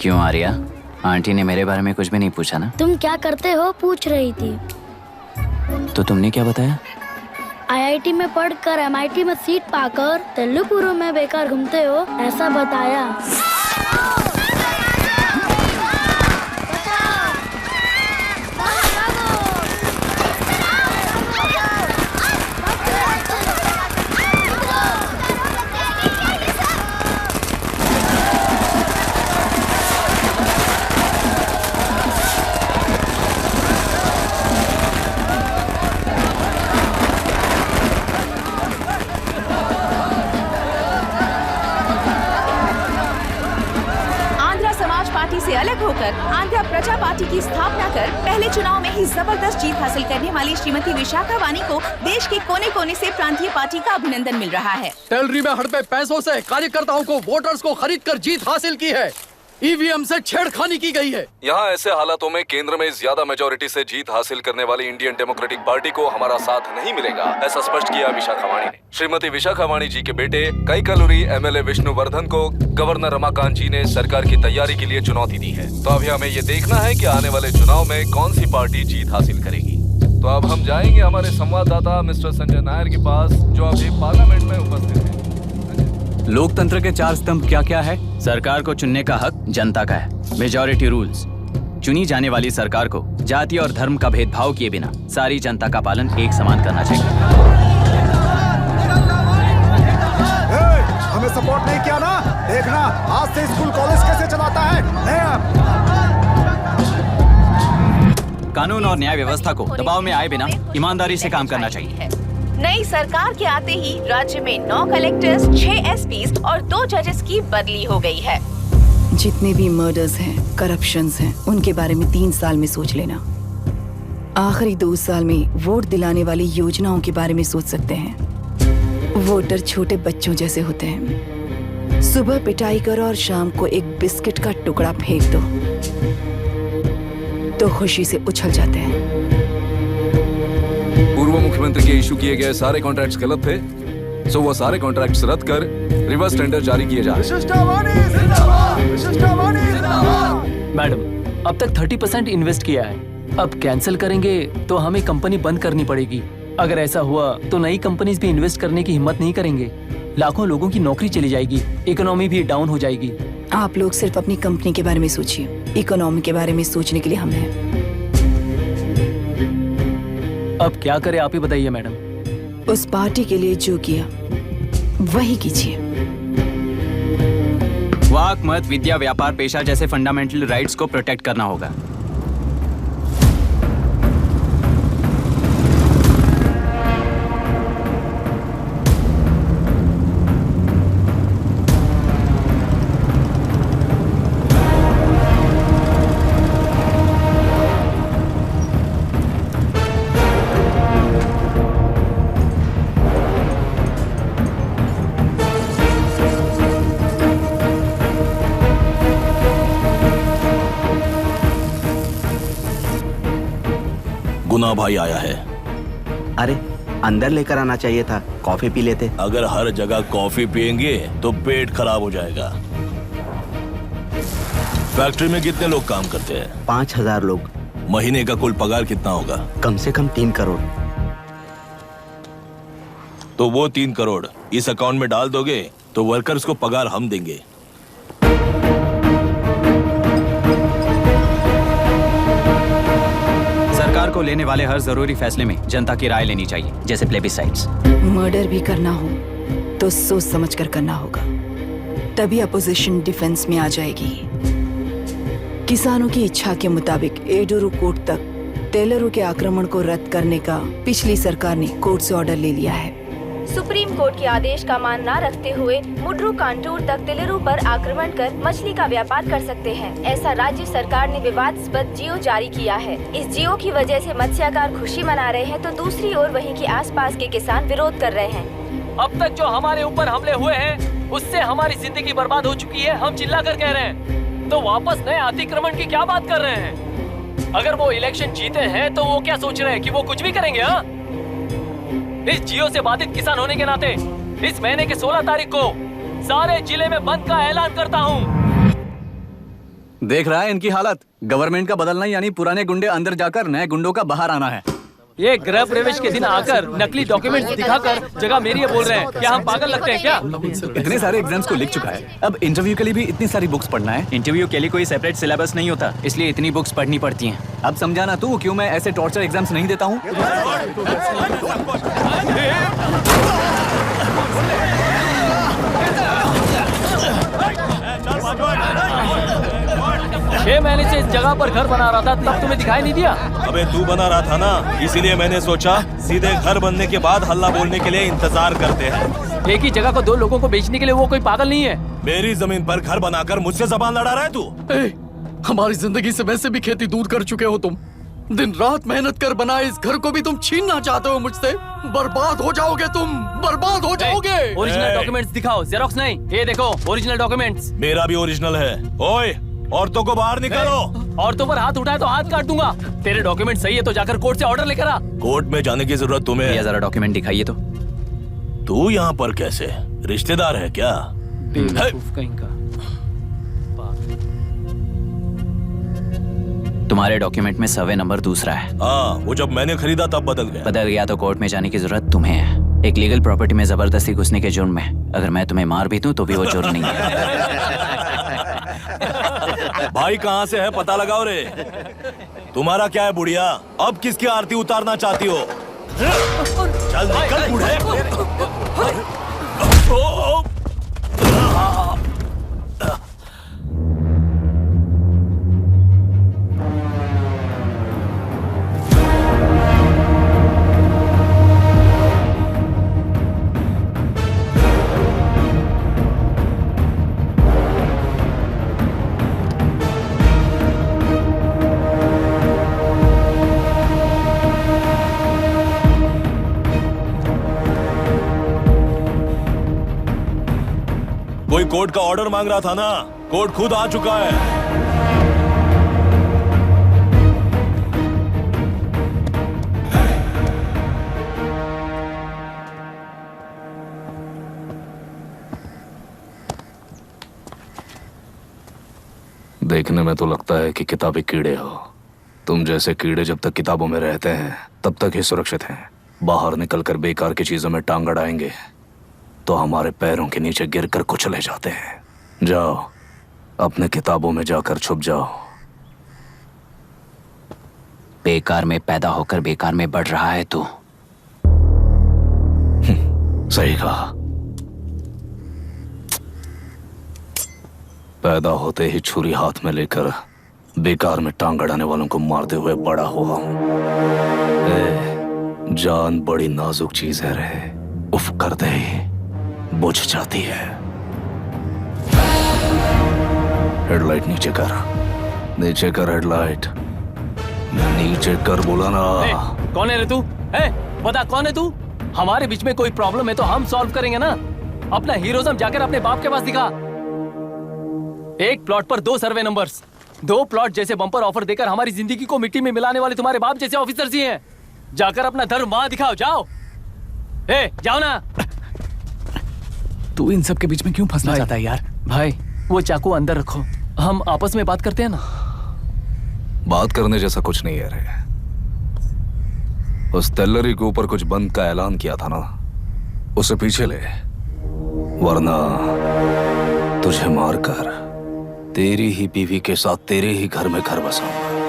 क्यों आर्या? आंटी ने मेरे बारे में कुछ भी नहीं पूछा ना? तुम क्या करते हो पूछ रही थी। तो तुमने क्या बताया? आईआईटी में पढ़कर एमआईटी में सीट पाकर तेलुपुरम में बेकार घूमते हो ऐसा बताया। से अलग होकर आंध्र प्रजा पार्टी की स्थापना कर पहले चुनाव में ही जबरदस्त जीत हासिल करने वाली श्रीमती विशाखा वानी को देश के कोने कोने से प्रांतीय पार्टी का अभिनंदन मिल रहा है। टेलरी में हड़पे पैसों से कार्यकर्ताओं को वोटर्स को खरीद कर जीत हासिल की है। ईवीएम से छेड़खानी की गई है। यहाँ ऐसे हालातों में केंद्र में ज्यादा मेजोरिटी से जीत हासिल करने वाली इंडियन डेमोक्रेटिक पार्टी को हमारा साथ नहीं मिलेगा, ऐसा स्पष्ट किया विशाखा वाणी ने। श्रीमती विशाखा वाणी जी के बेटे कैकलुरी एमएलए विष्णुवर्धन को गवर्नर रमाकांत जी ने सरकार की तैयारी के लिए चुनौती दी है। तो अभी हमें ये देखना है कि आने वाले चुनाव में कौन सी पार्टी जीत हासिल करेगी। तो अब हम जाएंगे हमारे संवाददाता मिस्टर संजय नायर के पास, जो अभी पार्लियामेंट में उपस्थित है। लोकतंत्र के 4 स्तंभ क्या क्या है? सरकार को चुनने का हक जनता का है। Majority rules. चुनी जाने वाली सरकार को जाति और धर्म का भेदभाव किए बिना सारी जनता का पालन एक समान करना चाहिए। हमें सपोर्ट नहीं किया ना, देखना आज से स्कूल कॉलेज कैसे चलाता है। कानून और न्याय व्यवस्था को दबाव में आए बिना ईमानदारी से काम करना चाहिए। नई सरकार के आते ही राज्य में 9 कलेक्टर्स, 6 एसपीज और 2 जजेस की बदली हो गई है। जितने भी मर्डर्स हैं, करप्शंस हैं, उनके बारे में 3 साल में सोच लेना। आखिरी 2 साल में वोट दिलाने वाली योजनाओं के बारे में सोच सकते हैं। वोटर छोटे बच्चों जैसे होते हैं। सुबह पिटाई करो और शाम को एक बिस्किट का टुकड़ा फेंक दो तो खुशी से उछल जाते हैं। पूर्व मुख्यमंत्री के इशू किए गए सारे कॉन्ट्रैक्ट्स गलत थे, सो वो सारे कॉन्ट्रैक्ट्स रद्द कर रिवर्स टेंडर जारी किए जा रहे हैं। मैडम, अब तक 30% इन्वेस्ट किया है, अब कैंसिल करेंगे तो हमें कंपनी बंद करनी पड़ेगी। अगर ऐसा हुआ तो नई कंपनीज भी इन्वेस्ट करने की हिम्मत नहीं करेंगे। लाखों लोगों की नौकरी चली जाएगी, इकोनॉमी भी डाउन हो जाएगी। आप लोग सिर्फ अपनी कंपनी के बारे में सोचिए, इकोनॉमी के बारे में सोचने के लिए हम हैं। अब क्या करें आप ही बताइए मैडम। उस पार्टी के लिए जो किया वही कीजिए। वाक, मत, विद्या, व्यापार, पेशा जैसे फंडामेंटल राइट्स को प्रोटेक्ट करना होगा। गुना भाई आया है। अरे अंदर लेकर आना चाहिए था, कॉफी पी लेते। अगर हर जगह कॉफी पियेंगे तो पेट खराब हो जाएगा। फैक्ट्री में कितने लोग काम करते हैं? 5000 लोग। महीने का कुल पगार कितना होगा? कम से कम 3 करोड़। तो वो 3 करोड़ इस अकाउंट में डाल दोगे तो वर्कर्स को पगार हम देंगे। सरकार को लेने वाले हर जरूरी फैसले में जनता की राय लेनी चाहिए, जैसे प्लेबिसाइट्स। मर्डर भी करना हो तो सोच समझ कर करना होगा, तभी अपोजिशन डिफेंस में आ जाएगी। किसानों की इच्छा के मुताबिक एडुरु कोर्ट तक टेलरों के आक्रमण को रद्द करने का पिछली सरकार ने कोर्ट से ऑर्डर ले लिया है। सुप्रीम कोर्ट के आदेश का मान न रखते हुए मुड्रू कांटूर तक तेलुरु पर आक्रमण कर मछली का व्यापार कर सकते हैं, ऐसा राज्य सरकार ने विवादास्पद जियो जारी किया है। इस जियो की वजह से मत्स्यकार खुशी मना रहे हैं तो दूसरी ओर वहीं के आसपास के किसान विरोध कर रहे हैं। अब तक जो हमारे ऊपर हमले हुए हैं उससे हमारी जिंदगी बर्बाद हो चुकी है, हम चिल्ला कर कह रहे हैं, तो वापस नए अतिक्रमण की क्या बात कर रहे हैं? अगर वो इलेक्शन जीते हैं तो वो क्या सोच रहे हैं कि वो कुछ भी करेंगे? हाँ, इस जियो से बाधित किसान होने के नाते इस महीने के 16 तारीख को सारे जिले में बंद का ऐलान करता हूँ। देख रहा है इनकी हालत। गवर्नमेंट का बदलना यानी पुराने गुंडे अंदर जाकर नए गुंडों का बाहर आना है। ये गृह प्रवेश के दिन आकर नकली डॉक्यूमेंट्स दिखाकर जगह मेरी है बोल रहे हैं। क्या हम पागल लगते हैं क्या? इतने सारे एग्जाम्स को लिख चुका है, अब इंटरव्यू के लिए भी इतनी सारी बुक्स पढ़ना है। इंटरव्यू के लिए कोई सेपरेट सिलेबस नहीं होता, इसलिए इतनी बुक्स पढ़नी पड़ती हैं। अब समझाना तू क्यों मैं ऐसे टॉर्चर एग्जाम्स नहीं देता हूँ। 6 महीने से इस जगह पर घर बना रहा था, तब तुम्हें दिखाई नहीं दिया? अबे तू बना रहा था ना, इसीलिए मैंने सोचा सीधे घर बनने के बाद हल्ला बोलने के लिए इंतजार करते हैं। एक ही जगह को 2 लोगों को बेचने के लिए वो कोई पागल नहीं है। मेरी जमीन पर घर बनाकर मुझसे जबान लड़ा रहा है तू। हमारी जिंदगी से वैसे भी खेती दूर कर चुके हो तुम। दिन रात मेहनत कर बनाए इस घर को भी तुम छीनना चाहते हो मुझसे। बर्बाद हो जाओगे तुम, बर्बाद हो जाओगे। ओरिजिनल डॉक्यूमेंट्स दिखाओ, जेरोक्स नहीं। ये देखो ओरिजिनल डॉक्यूमेंट्स। मेरा भी ओरिजिनल है। ओए, औरतों को बाहर निकालो। औरतों पर हाथ उठाए तो हाथ काट दूंगा। तेरे डॉक्यूमेंट सही है तो जाकर कोर्ट से ऑर्डर लेकर आ। कोर्ट में जाने की जरूरत तुम्हें है। जरा डॉक्यूमेंट दिखाइए तो। तू यहाँ पर कैसे? रिश्तेदार है क्या? कहीं का। तुम्हारे डॉक्यूमेंट में सर्वे नंबर दूसरा है। हाँ, वो जब मैंने खरीदा तब बदल गया। बदल गया तो कोर्ट में जाने की जरूरत तुम्हें है। एक लीगल प्रॉपर्टी में जबरदस्ती घुसने के जुर्म में अगर मैं तुम्हें मार भी दूं तो भी वो जुर्म नहीं है। भाई कहाँ से है पता लगाओ रे। तुम्हारा क्या है बुढ़िया? अब किसकी आरती उतारना चाहती हो? चल निकल बूढ़े। कोई कोर्ट का ऑर्डर मांग रहा था ना, कोर्ट खुद आ चुका है। देखने में तो लगता है कि किताबी कीड़े हो। तुम जैसे कीड़े जब तक किताबों में रहते हैं तब तक ही सुरक्षित हैं। बाहर निकलकर बेकार की चीजों में टांग अड़ाएंगे तो हमारे पैरों के नीचे गिरकर कुचले जाते हैं। जाओ, अपने किताबों में जाकर छुप जाओ। बेकार में पैदा होकर बेकार में बढ़ रहा है तू। सही कहा। पैदा होते ही छुरी हाथ में लेकर बेकार में टांग अड़ाने वालों को मारते हुए बड़ा हुआ हूं। जान बड़ी नाजुक चीज है रे, उफ करते ही बुझ जाती है। हेडलाइट नीचे कर, नीचे कर हेडलाइट, नीचे कर बोला ना। कौन है रे तू? बता कौन है तू? हमारे बीच में कोई प्रॉब्लम है तो हम सॉल्व करेंगे ना। अपना हीरोइज्म जाकर अपने बाप के पास दिखा। एक प्लॉट पर 2 सर्वे नंबर्स, 2 प्लॉट जैसे बम्पर ऑफर देकर हमारी जिंदगी को मिट्टी में मिलाने वाले तुम्हारे बाप जैसे ऑफिसर्स ही हैं। जाकर अपना धर्म वहां दिखाओ, जाओ। जाओ ना। तू इन सब के बीच में क्यों फंसना चाहता है यार? भाई वो चाकू अंदर रखो, हम आपस में बात करते हैं ना। बात करने जैसा कुछ नहीं है रे। उस तेलरी के ऊपर कुछ बंद का ऐलान किया था ना, उसे पीछे ले, वरना तुझे मारकर तेरी ही बीवी के साथ तेरे ही घर में घर बसाऊंगा।